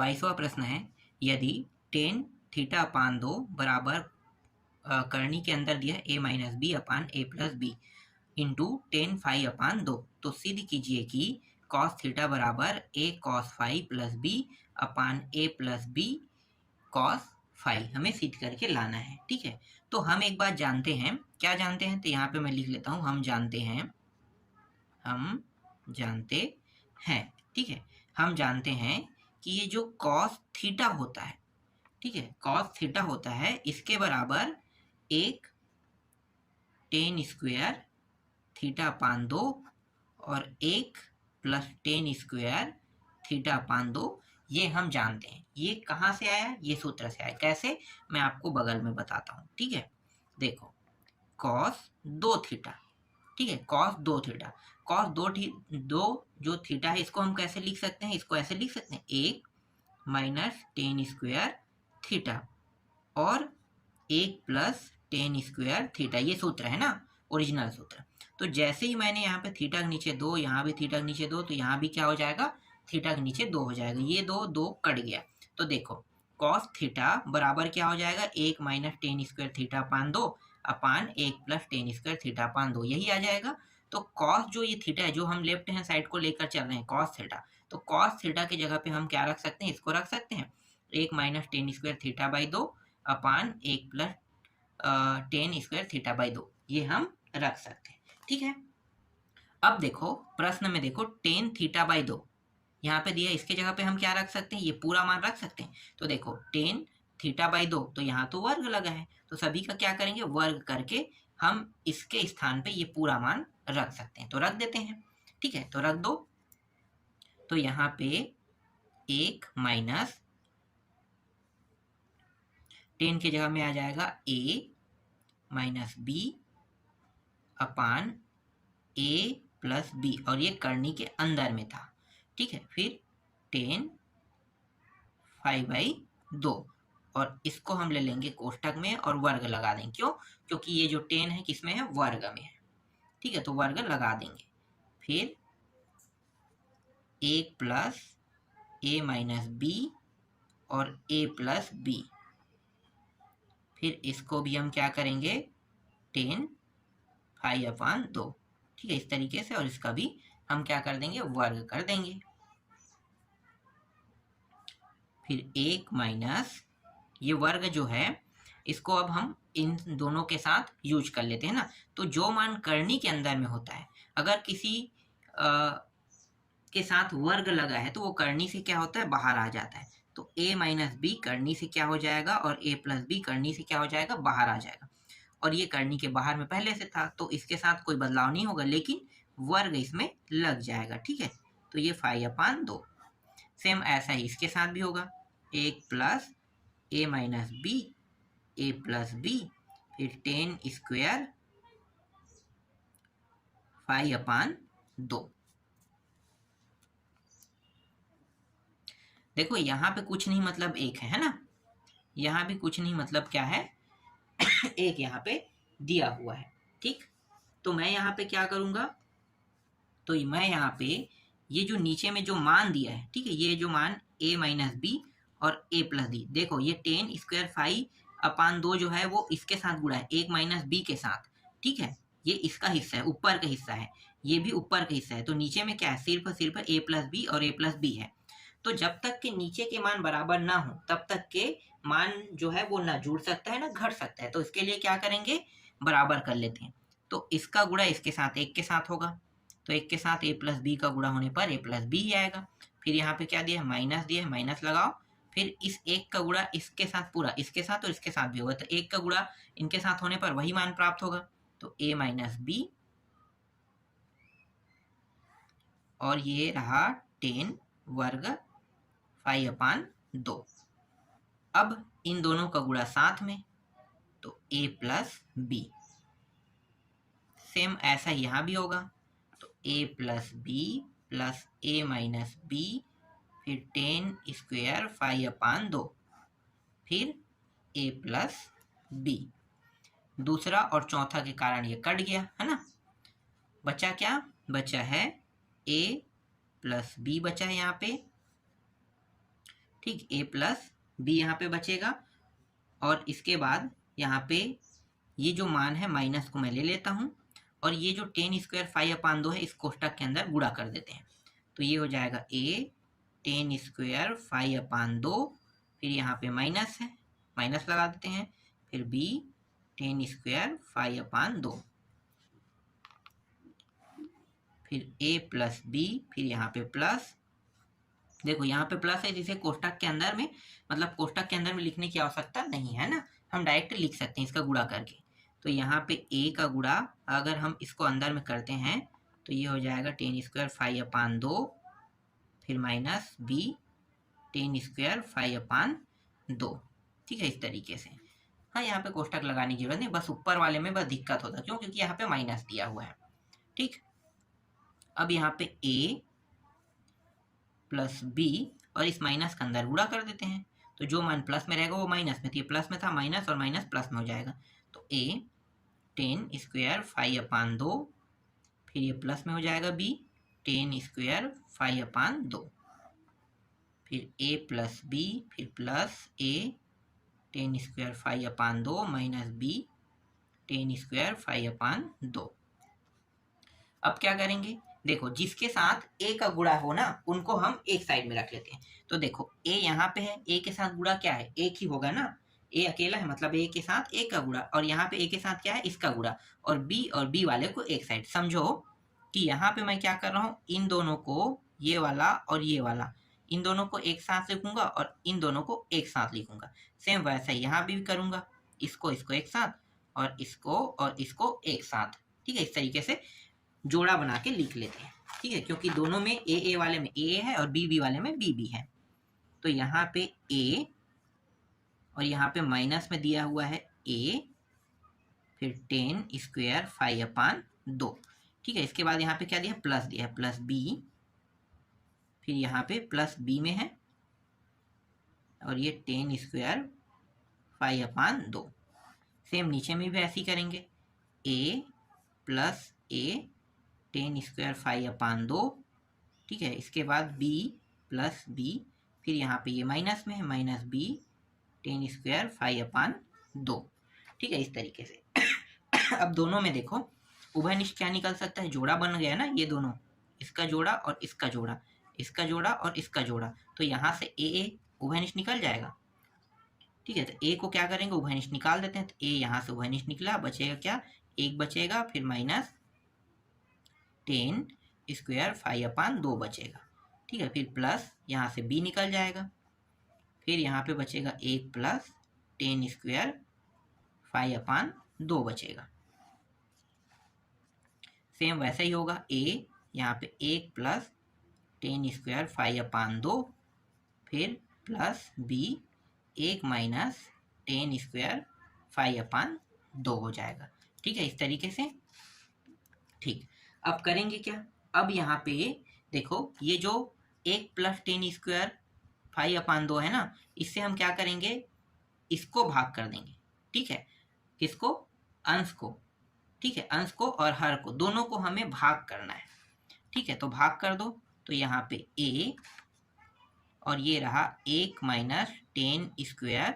22वां प्रश्न है, यदि टेन थीटा अपान 2 बराबर करनी के अंदर दिया a minus B upon a plus B into tan phi upon 2, तो सिद्ध कीजिए कि कॉस थीटा बराबर a cos phi plus B upon a plus B cos phi हमें सिद्ध करके लाना है। ठीक है, तो हम एक बात जानते हैं, क्या जानते हैं, तो यहाँ पे मैं लिख लेता हूँ, हम जानते हैं, ठीक है, हम जानते हैं कि ये जो कॉस थीटा होता है, ठीक है, कॉस थीटा होता है, इसके बराबर एक टेन स्क्वायर थीटा अपान 2 और एक plus ten square theta upon 2, ये हम जानते हैं। ये कहाँ से आया, ये सूत्र से आया। कैसे, मैं आपको बगल में बताता हूँ। ठीक है, देखो कॉस 2 थीटा, ठीक है, कॉस 2 थीटा, कॉस 2 जो थीटा है इसको हम कैसे लिख सकते हैं, इसको ऐसे लिख सकते हैं, एक माइनस टेन स्क्वायर थीटा और एक प्लस टेन स्क्वायर थीटा, ये सूत्र है ना, ओरिजिनल सूत्र। तो जैसे ही मैंने यहाँ पे थीटा के नीचे 2, यहाँ भी थीटा के नीचे 2, तो यहाँ भी क्या हो जाएगा, थीटा के नीचे 2 हो जाएगा, ये 2 कट गया। तो देखो कॉस थीटा बराबर क्या हो जाएगा, एक minus ten square theta upon 2 अपान एक plus ten square theta upon 2, यही आ जाएगा। तो कॉस जो ये थीटा है, जो हम लेफ्ट हैंड साइड को लेकर चल रहे हैं कॉस थीटा, तो कॉस थीटा की जगह पे हम क्या रख सकते हैं, इसको रख सकते हैं, एक minus ten square theta by 2 अपान एक plus ten square theta by 2, ये हम रख सकते हैं। ठीक है, अब देखो प्रश्न में देखो टेन थीटा बाई 2 यहाँ पे दिया, इसके जगह पे हम क्या रख सकते हैं, ये पूरा मान रख सकते हैं। तो देखो टेन थीटा बाई 2, तो यहाँ तो वर्ग लगा है, तो सभी का क्या करेंगे, वर्ग करके हम इसके स्थान पे ये पूरा मान रख सकते हैं, तो रख देते हैं। ठीक है, तो रख दो, तो यहाँ पे एक माइनस टेन की जगह में आ जाएगा a minus B upon a plus B, और ये करनी के अंदर में था। ठीक है, फिर टेन फाइव बाई 2, और इसको हम ले लेंगे कोष्टक में और वर्ग लगा देंगे, क्यों, क्योंकि ये जो टेन है किसमें है, वर्ग में है। ठीक है, तो वर्ग लगा देंगे, फिर एक प्लस a माइनस बी और a प्लस बी, फिर इसको भी हम क्या करेंगे, टेन फाइव अपान 2, ठीक है, इस तरीके से, और इसका भी हम क्या कर देंगे, वर्ग कर देंगे। फिर एक माइनस ये वर्ग जो है, इसको अब हम इन दोनों के साथ यूज कर लेते हैं ना। तो जो मान करनी के अंदर में होता है, अगर किसी के साथ वर्ग लगा है तो वो करनी से क्या होता है, बाहर आ जाता है। तो a माइनस बी करनी से क्या हो जाएगा, और a प्लस बी करनी से क्या हो जाएगा, बाहर आ जाएगा। और ये करनी के बाहर में पहले से था, तो इसके साथ कोई बदलाव नहीं होगा, लेकिन वर्ग इसमें लग जाएगा। ठीक है, तो ये फाइव अपान 2, सेम ऐसा ही इसके साथ भी होगा, एक plus a minus B a plus B, फिर टेन स्क्वायर फाइव अपान 2। देखो यहाँ पे कुछ नहीं मतलब एक है ना, यहाँ भी कुछ नहीं मतलब क्या है, एक यहाँ पे दिया हुआ है। ठीक, तो मैं यहाँ पे क्या करूँगा, तो मैं यहाँ पे ये जो नीचे में जो मान दिया है, ठीक है, ये जो मान a माइनस बी और a प्लस बी, देखो ये टेन स्क्वायर फाइव अपान 2 जो है वो इसके साथ गुणा है, एक माइनस बी के साथ। ठीक है, ये इसका हिस्सा है, ऊपर का हिस्सा है, ये भी ऊपर का हिस्सा है, तो नीचे में क्या है, सिर्फ a प्लस बी और a प्लस बी है। तो जब तक के नीचे के मान बराबर ना हो तब तक के मान जो है वो ना जुड़ सकता है ना घट सकता है। तो इसके लिए क्या करेंगे, बराबर कर लेते हैं। तो इसका गुणा इसके साथ एक के साथ होगा, तो एक के साथ a प्लस बी का गुणा होने पर a प्लस बी ही आएगा। फिर यहाँ पे क्या दिया है, माइनस दिया है, माइनस लगाओ, फिर इस एक का गुणा इसके साथ, पूरा इसके साथ और इसके साथ भी होगा, तो एक का गुणा इनके साथ होने पर वही मान प्राप्त होगा। तो a माइनस बी और ये रहा टेन वर्ग फाइव अपान 2। अब इन दोनों का गुणा साथ में, तो a प्लस बी, सेम ऐसा यहाँ भी होगा, तो a plus B plus a minus B, फिर टेन स्क्वायर फाइव अपान 2, फिर a प्लस बी। दूसरा और चौथा के कारण ये कट गया है ना, बचा क्या, बचा है a प्लस बी बचा है यहाँ पे, ठीक, a प्लस बी यहाँ पे बचेगा, और इसके बाद यहाँ पे ये जो मान है माइनस को मैं ले लेता हूँ, और ये जो 10² 5/2 है इस कोष्टक के अंदर गुणा कर देते हैं। तो ये हो जाएगा a 10² 5/2, फिर यहाँ पे माइनस है, माइनस लगा देते हैं, फिर b 10² 5/2, फिर a प्लस b, फिर यहाँ पे प्लस, देखो यहाँ पे प्लस है जिसे कोष्टक के अंदर में, मतलब कोष्टक के अंदर में लिखने की आवश्यकता नहीं है ना, हम डायरेक्ट लिख सकते हैं इसका गुणा करके। तो यहाँ पे a का गुणा अगर हम इसको अंदर में करते हैं तो ये हो जाएगा 10² 5/2, फिर माइनस b 10² 5/2। ठीक है, इस तरीके से। हाँ, यहाँ पे कोष्टक लगाने की जरूरत नहीं, बस ऊपर वाले में बस दिक्कत होता है, क्यों? क्योंकि यहाँ पे माइनस दिया हुआ है। ठीक, अब यहाँ पे a प्लस b और इस माइनस का अंदर गुणा कर देते हैं, तो जो मान प्लस में रहेगा वो माइनस में, तो ये प्लस में था, माइनस और माइनस प्लस में हो जाएगा। तो a 10² 5/2, फिर ये प्लस में हो जाएगा b 10² 5/2, फिर a प्लस b, फिर प्लस a 10² 5/2 माइनस b 10² 5/2। अब क्या करेंगे? देखो, जिसके साथ a का गुणा हो ना उनको हम एक साइड में रख लेते हैं। तो देखो a यहाँ पे है, a के साथ गुणा क्या है? एक ही होगा ना, a अकेला है मतलब a के साथ a का गुणा, और यहाँ पे a के साथ क्या है? इसका गुणा, और b वाले को एक साइड। समझो कि यहाँ पे मैं क्या कर रहा हूँ, इन दोनों को, ये वाला और ये वाला, इन दोनों को एक साथ लिखूंगा और इन दोनों को एक साथ लिखूंगा। सेम वैसा ही यहाँ भी करूंगा, इसको एक साथ और इसको एक साथ। ठीक है, इस तरीके से जोड़ा बना के लिख लेते हैं। ठीक है, क्योंकि दोनों में ए वाले में a है और b वाले में b है। तो यहाँ पे a और यहाँ पे माइनस में दिया हुआ है a, फिर 10² 5/2। ठीक है, इसके बाद यहाँ पे क्या दिया? प्लस दिया है, प्लस b, फिर यहाँ पे प्लस b में है, और ये 10² 5/2। सेम नीचे में भी ऐसे ही करेंगे, a प्लस a 10² 5/2। ठीक है, इसके बाद b प्लस b, फिर यहाँ पे ये माइनस में है, माइनस b 10² 5/2। ठीक है, इस तरीके से। अब दोनों में देखो उभयनिष्ठ क्या निकल सकता है? जोड़ा बन गया ना, ये दोनों, इसका जोड़ा और इसका जोड़ा, इसका जोड़ा और इसका जोड़ा, तो यहाँ से a उभयनिष्ठ निकल जाएगा। ठीक है, तो a को क्या करेंगे? उभयनिष्ठ निकाल देते हैं। तो a यहाँ से उभयनिष्ठ निकला, बचेगा क्या? 1 बचेगा, फिर माइनस 10² 5/2 बचेगा। ठीक है, फिर प्लस यहाँ से b निकल जाएगा, फिर यहाँ पे बचेगा 1 प्लस 10² 5/2 बचेगा। सेम वैसा ही होगा, a यहाँ पे 1 प्लस 10² 5/2, फिर प्लस b 1 माइनस 10² 5/2 हो जाएगा। ठीक है, इस तरीके से। ठीक, अब करेंगे क्या? अब यहाँ पे देखो, ये जो 1 प्लस 10² 5/2 है ना, इससे हम क्या करेंगे? इसको भाग कर देंगे। ठीक है, किसको? अंश को। ठीक है, अंश को और हर को, दोनों को हमें भाग करना है। ठीक है, तो भाग कर दो। तो यहाँ पे a और ये रहा 1 माइनस 10²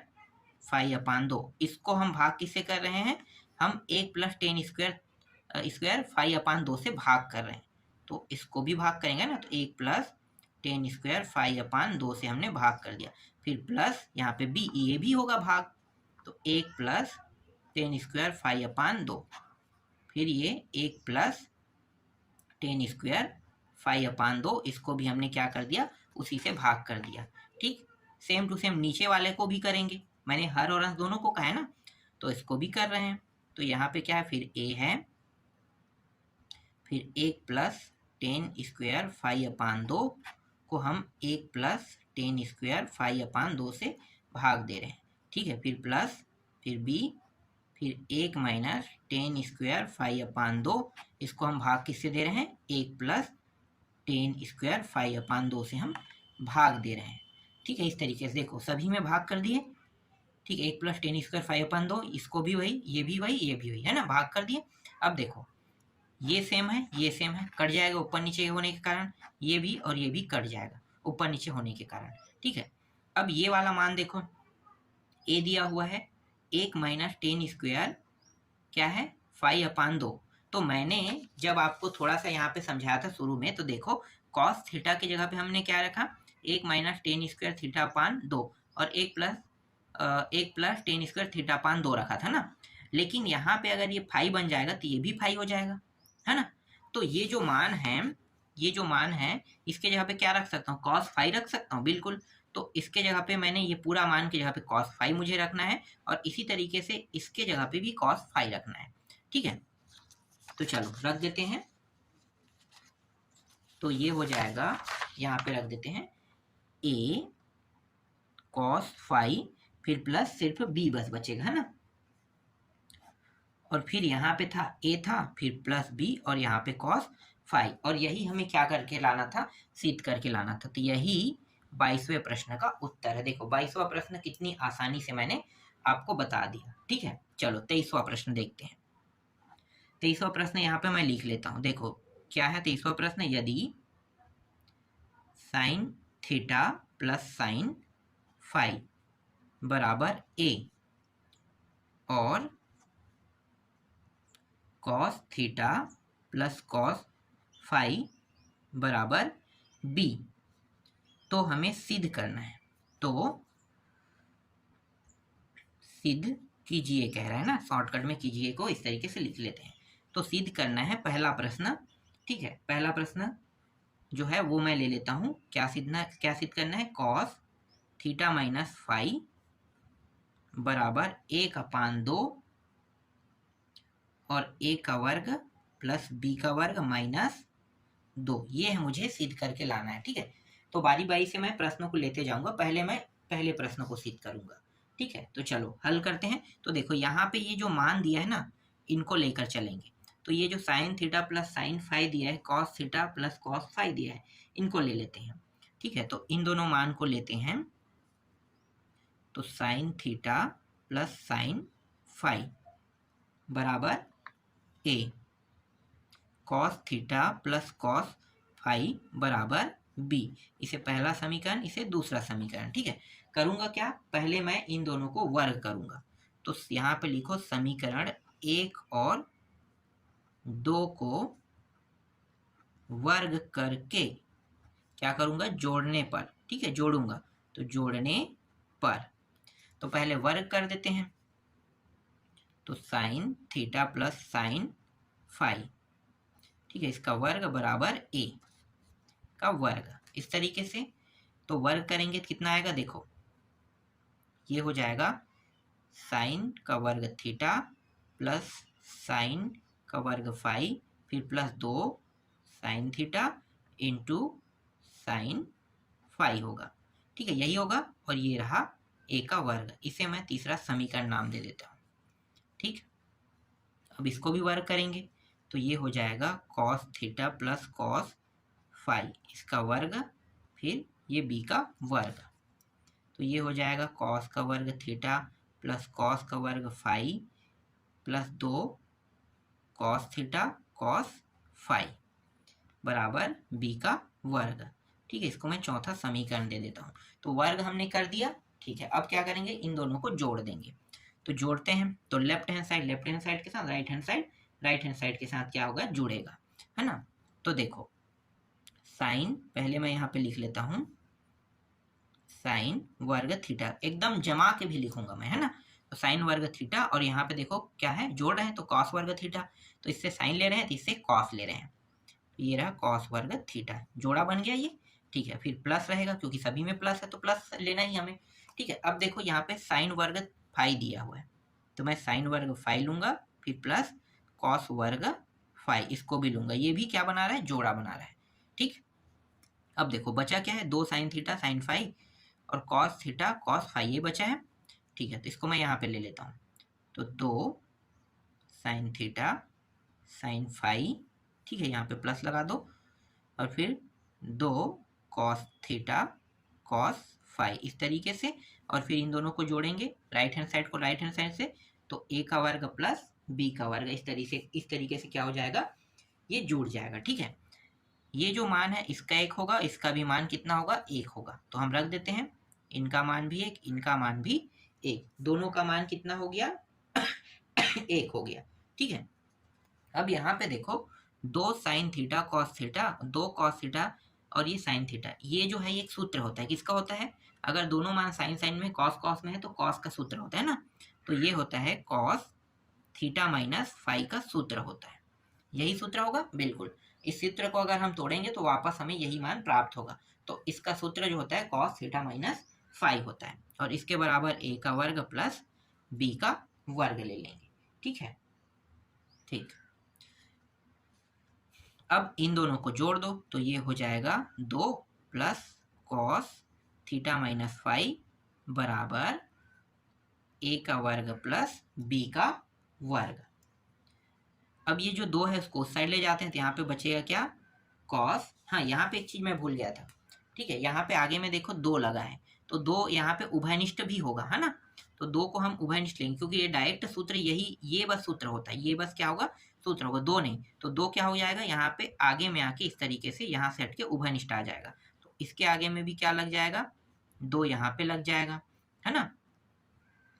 5/2, इसको हम भाग किससे कर रहे हैं? हम 1 प्लस 10² 5/2 से भाग कर रहे हैं, तो इसको भी भाग करेंगे ना, तो 1 प्लस 10² 5/2 से हमने भाग कर दिया, फिर प्लस यहाँ पे b, ये भी होगा भाग, तो 1 प्लस 10² 5/2, फिर ये 1 प्लस 10² 5/2, इसको भी हमने क्या कर दिया? उसी से भाग कर दिया। ठीक, सेम टू सेम नीचे वाले को भी करेंगे, मैंने हर और अंश दोनों को कहा है ना, तो इसको भी कर रहे हैं। तो यहाँ पे क्या है? फिर a है, फिर 1 प्लस 10² 5/2 को हम 1 प्लस 10² 5/2 से भाग दे रहे हैं। ठीक है, फिर प्लस, फिर b, फिर 1 माइनस 10² 5/2, इसको हम भाग किससे दे रहे हैं? 1 प्लस 10² 5/2 से हम भाग दे रहे हैं। ठीक है, इस तरीके से देखो सभी में भाग कर दिए। ठीक है, 1 प्लस 10² 5/2, इसको भी वही, ये भी वही, ये भी वही, है ना, भाग कर दिए। अब देखो ये सेम है, ये सेम है, कट जाएगा ऊपर नीचे होने के कारण, ये भी और ये भी कट जाएगा ऊपर नीचे होने के कारण। ठीक है, अब ये वाला मान देखो, ए दिया हुआ है 1 माइनस 10 स्क्वायर क्या है 5/2। तो मैंने जब आपको थोड़ा सा यहाँ पे समझाया था शुरू में, तो देखो कॉस थीटा की जगह पे हमने क्या रखा, 1 माइनस 10 स्क्वायर थीटा/2 और 1 प्लस 10 स्क्वायर थीटा/2 रखा था ना। लेकिन यहाँ पे अगर ये 5 बन जाएगा तो ये भी 5 हो जाएगा, है ना। तो ये जो मान है इसके जगह पे क्या रख सकता हूँ, cos 5 रख सकता हूँ, बिल्कुल। तो इसके जगह पे मैंने ये पूरा मान की जगह पे cos 5 मुझे रखना है, और इसी तरीके से इसके जगह पे भी cos 5 रखना है, ठीक है। तो चलो रख देते हैं, तो ये हो जाएगा, यहाँ पे रख देते हैं a cos 5 फिर प्लस सिर्फ b बस बचेगा, है ना। और फिर यहाँ पे था a था, फिर प्लस b और यहाँ पे cos 5, और यही हमें क्या करके लाना था, सिद्ध करके लाना था। तो यही 22वें प्रश्न का उत्तर है। देखो 22वां प्रश्न कितनी आसानी से मैंने आपको बता दिया, ठीक है। चलो 23वां प्रश्न देखते हैं। 23वां प्रश्न यहाँ पे मैं लिख लेता हूँ। देखो क्या है 23वां प्रश्न, यदि sine theta plus sine phi बराबर a और cos theta plus cos phi बराबर b, तो हमें सिद्ध करना है। तो सिद्ध कीजिए कह रहा है ना, शॉर्टकट में कीजिए को इस तरीके से लिख लेते हैं। तो सिद्ध करना है पहला प्रश्न, ठीक है। पहला प्रश्न जो है वो मैं ले लेता हूँ, क्या सिद्ध करना है, कॉस थीटा माइनस फाई बराबर 1/2 और a का वर्ग प्लस b का वर्ग माइनस 2, ये है मुझे सिद्ध करके लाना है, ठीक है। तो बारी बारी से मैं प्रश्नों को लेते जाऊंगा, पहले मैं पहले प्रश्न को सिद्ध करूंगा, ठीक है। तो चलो हल करते हैं। तो देखो यहाँ पे ये जो मान दिया है ना, इनको लेकर चलेंगे। तो ये जो sine theta plus sine phi दिया है, cos theta plus cos phi दिया है, इनको ले लेते हैं, ठीक है। तो इन दोनों मान को लेते हैं। तो sine theta plus sine phi बराबर a, cos theta plus cos phi बराबर b। इसे पहला समीकरण, इसे दूसरा समीकरण, ठीक है। करूंगा क्या, पहले मैं इन दोनों को वर्ग करूंगा। तो यहाँ पे लिखो समीकरण 1 और 2 को वर्ग करके क्या करूंगा, जोड़ने पर, ठीक है, जोड़ूंगा। तो जोड़ने पर तो पहले वर्ग कर देते हैं। तो sine theta plus sine phi, ठीक है, इसका वर्ग बराबर a का वर्ग, इस तरीके से। तो वर्ग करेंगे तो कितना आएगा, देखो ये हो जाएगा साइन का वर्ग थीटा प्लस साइन का वर्ग फाई फिर plus 2 sine theta into sine phi होगा, ठीक है, यही होगा। और ये रहा a का वर्ग, इसे मैं तीसरा समीकरण नाम दे देता हूँ, ठीक। अब इसको भी वर्ग करेंगे तो ये हो जाएगा cos theta plus cos phi, इसका वर्ग फिर ये b का वर्ग। तो ये हो जाएगा कॉस का वर्ग थीटा प्लस कॉस का वर्ग phi plus 2 cos theta cos phi बराबर b का वर्ग, ठीक है। इसको मैं चौथा समीकरण दे देता हूँ। तो वर्ग हमने कर दिया, ठीक है। अब क्या करेंगे, इन दोनों को जोड़ देंगे। तो जोड़ते हैं, तो लेफ्ट हैंड साइड के साथ राइट हैंड साइड के साथ क्या होगा, जुड़ेगा, है ना। तो देखो साइन, पहले मैं यहाँ पे लिख लेता हूँ साइन वर्ग थीटा, एकदम जमा के भी लिखूंगा मैं, है ना। तो साइन वर्ग थीटा, और यहाँ पे देखो क्या है, जोड़ रहे हैं, तो कॉस वर्ग थीटा, तो इससे साइन ले रहे हैं तो इससे कॉस ले रहे हैं, तो ये रहा कॉस वर्ग थीटा, जोड़ा बन गया ये, ठीक है। फिर प्लस रहेगा क्योंकि सभी में प्लस है, तो प्लस लेना ही हमें, ठीक है। अब देखो यहाँ पे साइन वर्ग फाई दिया हुआ है, तो मैं साइन वर्ग फाई लूंगा, फिर प्लस कॉस वर्ग फाई, इसको भी लूंगा, ये भी क्या बना रहा है, जोड़ा बना रहा है, ठीक। अब देखो बचा क्या है, 2 साइन थीटा साइन फाई और कॉस थीटा कॉस फाई, ये बचा है, ठीक है। तो इसको मैं यहाँ पे ले लेता हूँ। तो 2 साइन थीटा साइन फाई, ठीक है, यहाँ पे प्लस लगा दो, और फिर 2 कॉस थीटा कॉस फाई, इस तरीके से। और फिर इन दोनों को जोड़ेंगे, राइट हैंड साइड को राइट हैंड साइड से, तो a का वर्ग प्लस b का वर्ग, इस तरीके से क्या हो जाएगा, ये जुड़ जाएगा, ठीक है। ये जो मान है इसका 1 होगा, इसका भी मान कितना होगा, 1 होगा। तो हम रख देते हैं इनका मान भी 1, इनका मान भी 1, दोनों का मान कितना हो गया 1 हो गया। ठीक है, अब यहाँ पे देखो 2 sine theta cos theta, 2 cos theta और ये साइन थीटा, ये जो है ये एक सूत्र होता है, किसका होता है, अगर दोनों मान साइन साइन में कॉस कॉस में है तो कॉस का सूत्र होता है ना, तो ये होता है कॉस थीटा माइनस फाई का सूत्र होता है, यही सूत्र होगा बिल्कुल। इस सूत्र को अगर हम तोड़ेंगे तो वापस हमें यही मान प्राप्त होगा। तो इसका सूत्र जो होता है कॉस थीटा माइनस फाई होता है, और इसके बराबर a का वर्ग प्लस b का वर्ग ले लेंगे। ठीक है, ठीक, अब इन दोनों को जोड़ दो तो ये हो जाएगा 2 plus cos theta minus phi बराबर a का वर्ग प्लस b का वर्ग। अब ये जो 2 है उसको उस साइड ले जाते हैं तो यहाँ पे बचेगा क्या, कॉस, हाँ यहाँ पे एक चीज मैं भूल गया था। ठीक है, यहाँ पे आगे में देखो 2 लगा है, तो 2 यहाँ पे उभयनिष्ठ भी होगा, है ना, तो 2 को हम उभयनिष्ठ लेंगे क्योंकि ये डायरेक्ट सूत्र यही, ये बस सूत्र होता है, ये बस क्या होगा सूत्र होगा, 2 नहीं, तो 2 क्या हो जाएगा यहाँ पे आगे में आके इस तरीके से यहाँ से हट के उभयनिष्ठ आ जाएगा, तो इसके आगे में भी क्या लग जाएगा 2 यहाँ पे लग जाएगा, है ना,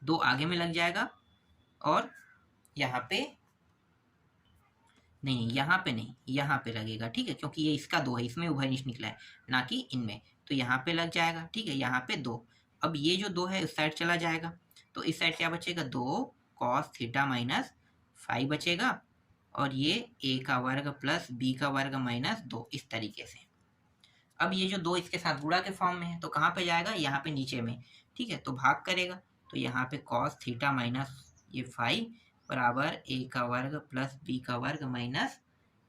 2 आगे में लग जाएगा, और यहाँ पे नहीं, यहाँ पे नहीं, यहाँ पे लगेगा। ठीक है, क्योंकि ये इसका 2 है, इसमें उभयनिष्ठ निकला है ना कि इनमें, तो यहाँ पे लग जाएगा। ठीक है, यहाँ पे 2, अब ये जो 2 है उस साइड चला जाएगा, तो इस साइड क्या बचेगा 2 कॉस थीटा माइनस फाई बचेगा, और ये a का वर्ग प्लस b का वर्ग माइनस 2, इस तरीके से। अब ये जो 2 इसके साथ गुणा के फॉर्म में है तो कहाँ पे जाएगा, यहाँ पे नीचे में। ठीक है, तो भाग करेगा तो यहाँ पे कॉस थीटा माइनस ये फाई बराबर a का वर्ग प्लस b का वर्ग माइनस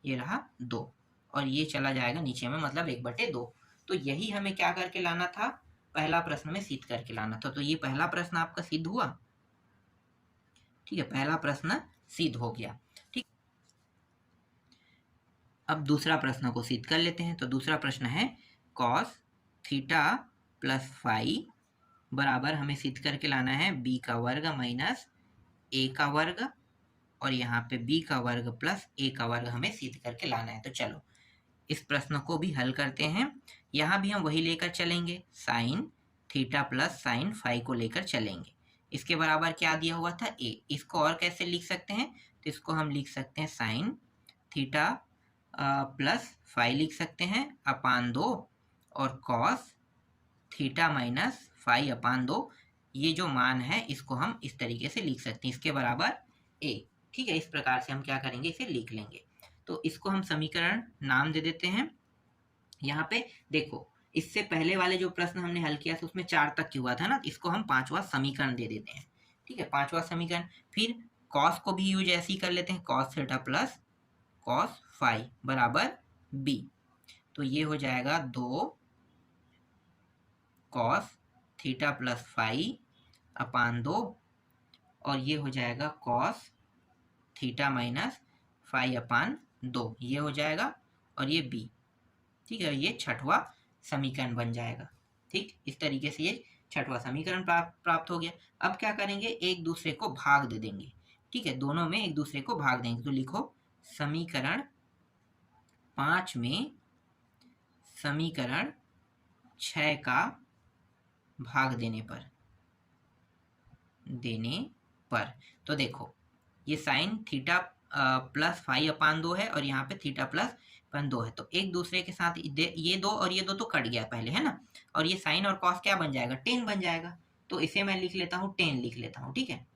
ये रहा 2, और ये चला जाएगा नीचे में, मतलब 1/2। तो यही हमें क्या करके लाना था, पहला प्रश्न में सिद्ध करके लाना था। तो ये पहला प्रश्न आपका सिद्ध हुआ। ठीक है, पहला प्रश्न सिद्ध हो गया। ठीक, अब दूसरा प्रश्न को सिद्ध कर लेते हैं। तो दूसरा प्रश्न है कॉस थीटा प्लस फाई बराबर हमें सिद्ध करके लाना है b का वर्ग माइनस a का वर्ग, और यहाँ पे b का वर्ग प्लस a का वर्ग हमें सिद्ध करके लाना है। तो चलो इस प्रश्न को भी हल करते हैं। यहाँ भी हम वही लेकर चलेंगे, sine theta plus sine phi को लेकर चलेंगे। इसके बराबर क्या दिया हुआ था a, इसको और कैसे लिख सकते हैं, तो इसको हम लिख सकते हैं साइन थीटा प्लस फाई लिख सकते हैं अपान 2, और cos theta minus phi upon 2, ये जो मान है इसको हम इस तरीके से लिख सकते हैं, इसके बराबर a। ठीक है, इस प्रकार से हम क्या करेंगे, इसे लिख लेंगे। तो इसको हम समीकरण नाम दे देते हैं। यहाँ पे देखो इससे पहले वाले जो प्रश्न हमने हल किया था उसमें 4 तक की हुआ था ना, इसको हम 5वां समीकरण दे देते हैं। ठीक है, 5वां समीकरण, फिर कॉस को भी यूज ऐसे ही कर लेते हैं, cos theta plus cos phi बराबर b, तो ये हो जाएगा 2 cos theta plus phi upon 2, और ये हो जाएगा cos theta minus phi upon 2, ये हो जाएगा, और ये b। ठीक है, ये 6वां समीकरण बन जाएगा। ठीक, इस तरीके से ये 6वां समीकरण प्राप्त हो गया। अब क्या करेंगे, एक दूसरे को भाग दे देंगे। ठीक है, दोनों में एक दूसरे को भाग देंगे, तो लिखो समीकरण 5 में समीकरण 6 का भाग देने पर तो देखो ये sign theta plus phi upon 2 है, और यहाँ पे थीटा प्लस अपान 2 है, तो एक दूसरे के साथ ये 2 और ये 2 तो कट गया पहले, है ना, और ये साइन और कॉस क्या बन जाएगा, टेन बन जाएगा। तो इसे मैं लिख लेता हूँ, टेन लिख लेता हूँ। ठीक है,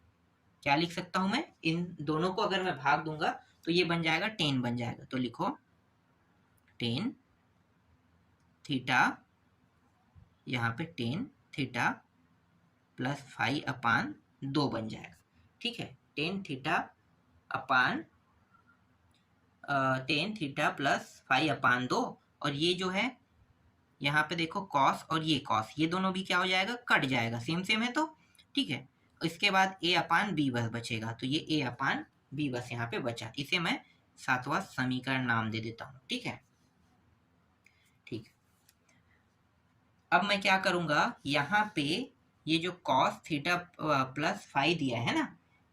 क्या लिख सकता हूँ मैं, इन दोनों को अगर मैं भाग दूंगा तो ये बन जाएगा, टेन बन जाएगा। तो लिखो टेन थीटा, यहाँ पे tan theta plus phi upon 2 बन जाएगा। ठीक है, tan theta upon tan theta plus phi upon 2, और ये जो है यहाँ पे देखो कॉस और ये कॉस, ये दोनों भी क्या हो जाएगा, कट जाएगा, सेम सेम है तो। ठीक है, इसके बाद a अपान b बस बचेगा, तो ये a अपान b बस यहाँ पे बचा, इसे मैं 7वां समीकरण नाम दे देता हूँ। ठीक है, ठीक, अब मैं क्या करूँगा, यहाँ पे ये जो कॉस थीटा प्लस फाई दिया है ना,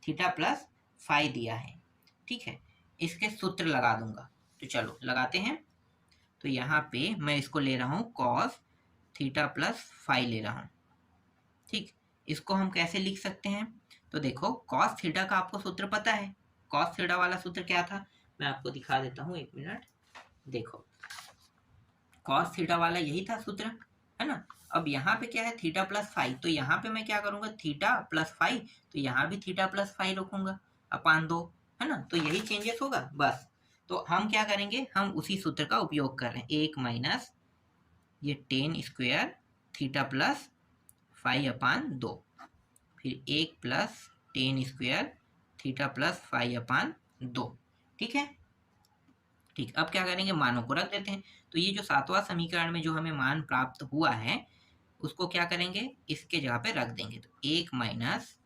थीटा प्लस फाई दिया है, ठीक है, इसके सूत्र लगा दूंगा। तो चलो लगाते हैं। तो यहाँ पे मैं इसको ले रहा हूँ कॉस थीटा प्लस फाई ले रहा हूँ। ठीक, इसको हम कैसे लिख सकते हैं? तो देखो कॉस थीटा का आपको सूत्र पता है। कॉस थीटा वाला सूत्र क्या था, मैं आपको दिखा देता हूँ, एक मिनट। देखो कॉस थीटा वाला यही था सूत्र, है ना। अब यहाँ पे क्या है, थीटा प्लस फाइव, तो यहाँ पे मैं क्या करूंगा, थीटा प्लस फाइव, तो यहाँ भी थीटा प्लस फाइव रखूंगा अपान 2, है ना। तो यही चेंजेस होगा बस। तो हम क्या करेंगे, हम उसी सूत्र का उपयोग कर रहे हैं, 1 माइनस ये ten square theta plus five upon 2, फिर 1 plus ten square theta plus five upon 2। ठीक है, ठीक। अब क्या करेंगे, मानों को रख देते हैं। तो ये जो सातवां समीकरण में जो हमें मान प्राप्त हुआ है, उसको क्या करेंगे, इसके जगह पे रख देंगे। तो 1 माइनस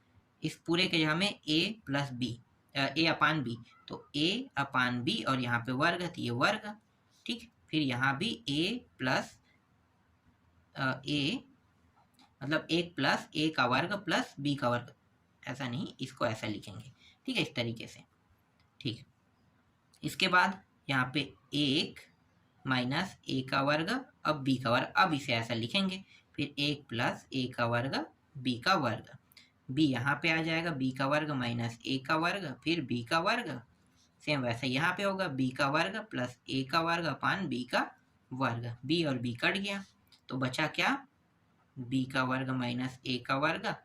इस पूरे के जगह में a plus B, A upon B, तो a अपान बी, और यहाँ पे वर्ग है तो ये वर्ग। ठीक, फिर यहाँ भी a प्लस ए, मतलब 1 प्लस ए का वर्ग प्लस बी का वर्ग, ऐसा नहीं, इसको ऐसा लिखेंगे। ठीक है, इस तरीके से। ठीक, इसके बाद यहाँ पे 1 माइनस ए का वर्ग, अब बी का वर्ग, अब इसे ऐसा लिखेंगे। फिर 1 प्लस ए का वर्ग बी का वर्ग, बी यहाँ पे आ जाएगा, बी का वर्ग माइनस ए का वर्ग, फिर बी का वर्ग, सेम वैसे यहाँ पे होगा, बी का वर्ग प्लस ए का वर्ग अपान बी का वर्ग, बी और बी कट गया, तो बचा क्या, बी का वर्ग माइनस ए का वर्ग,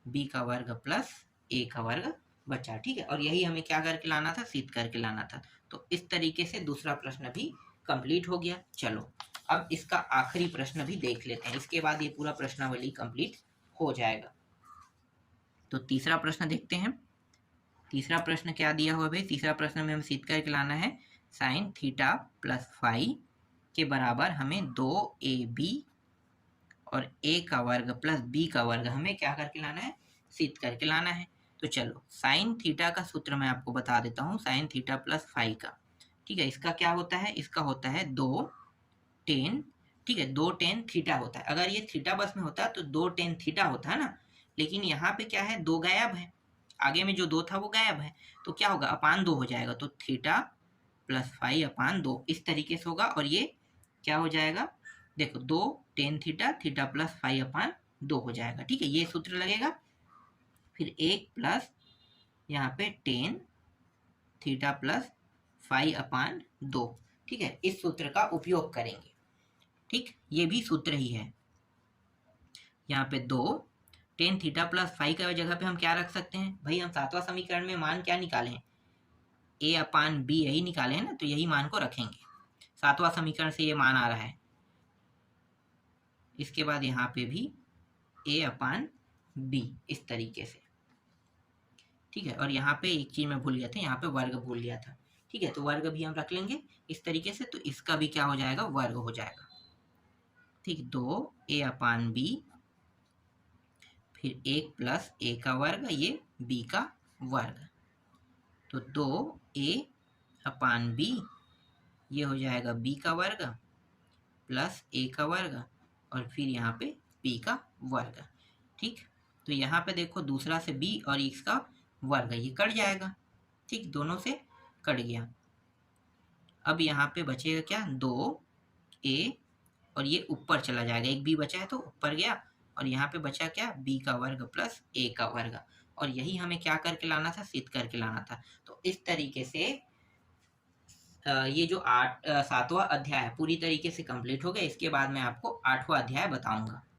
बी का वर्ग प्लस ए का वर्ग बचा। ठीक है, और यही हमें क्या करके लाना था, सिद्ध करके लाना था। तो इस तरीके से दूसरा प्रश्न भी कंप्लीट हो गया। चलो अब इसका आखिरी प्रश्न भी देख लेते हैं, इसके बाद ये पूरा प्रश्नावली कंप्लीट हो जाएगा। तो तीसरा प्रश्न देखते हैं। तीसरा प्रश्न क्या दिया हुआ भाई, तीसरा प्रश्न में हम सिद्ध करके लाना है साइन थीटा प्लस फाइव के बराबर हमें 2ab और a का वर्ग प्लस b का वर्ग हमें क्या करके लाना है, सिद्ध करके लाना है। तो चलो साइन थीटा का सूत्र मैं आपको बता देता हूँ, साइन थीटा प्लस फाइव का। ठीक है, इसका क्या होता है, इसका होता है 2 टेन, ठीक है, 2 टेन थीटा होता है। अगर ये थीटा बस में होता तो 2 टेन थीटा होता है ना, लेकिन यहाँ पे क्या है, 2 गायब है, आगे में जो 2 था वो गायब है, तो क्या होगा, अपान 2 हो जाएगा। तो थीटा प्लस फाइव अपान 2 इस तरीके से होगा, और ये क्या हो जाएगा, देखो 2 tan theta, theta plus five upon 2 हो जाएगा। ठीक है, ये सूत्र लगेगा। फिर 1 प्लस यहाँ पे tan theta plus five upon 2। ठीक है, इस सूत्र का उपयोग करेंगे। ठीक, ये भी सूत्र ही है। यहाँ पे 2 टेन थीटा प्लस फाइव का जगह पे हम क्या रख सकते हैं भाई, हम सातवां समीकरण में मान क्या निकाले हैं, ए अपान बी, यही निकाले हैं ना, तो यही मान को रखेंगे। सातवां समीकरण से ये मान आ रहा है। इसके बाद यहाँ पे भी ए अपान बी इस तरीके से। ठीक है, और यहाँ पे एक चीज मैं भूल गया था, यहाँ पे वर्ग भूल गया था। ठीक है, तो वर्ग भी हम रख लेंगे इस तरीके से, तो इसका भी क्या हो जाएगा, वर्ग हो जाएगा। ठीक, 2 ए अपान बी, फिर 1 प्लस ए का वर्ग, ये बी का वर्ग, तो 2 ए अपान बी, ये हो जाएगा बी का वर्ग प्लस ए का वर्ग, और फिर यहाँ पे बी का वर्ग। ठीक, तो यहाँ पे देखो दूसरा से बी और इसका वर्ग, ये कट जाएगा। ठीक, दोनों से कट गया। अब यहाँ पे बचेगा क्या, 2 ए, और ये ऊपर चला जाएगा, एक बी बचा है तो ऊपर गया, और यहाँ पे बचा क्या, बी का वर्ग प्लस ए का वर्ग, और यही हमें क्या करके लाना था, सिद्ध करके लाना था। तो इस तरीके से ये जो सातवां अध्याय पूरी तरीके से कंप्लीट हो गया। इसके बाद मैं आपको आठवां अध्याय बताऊंगा।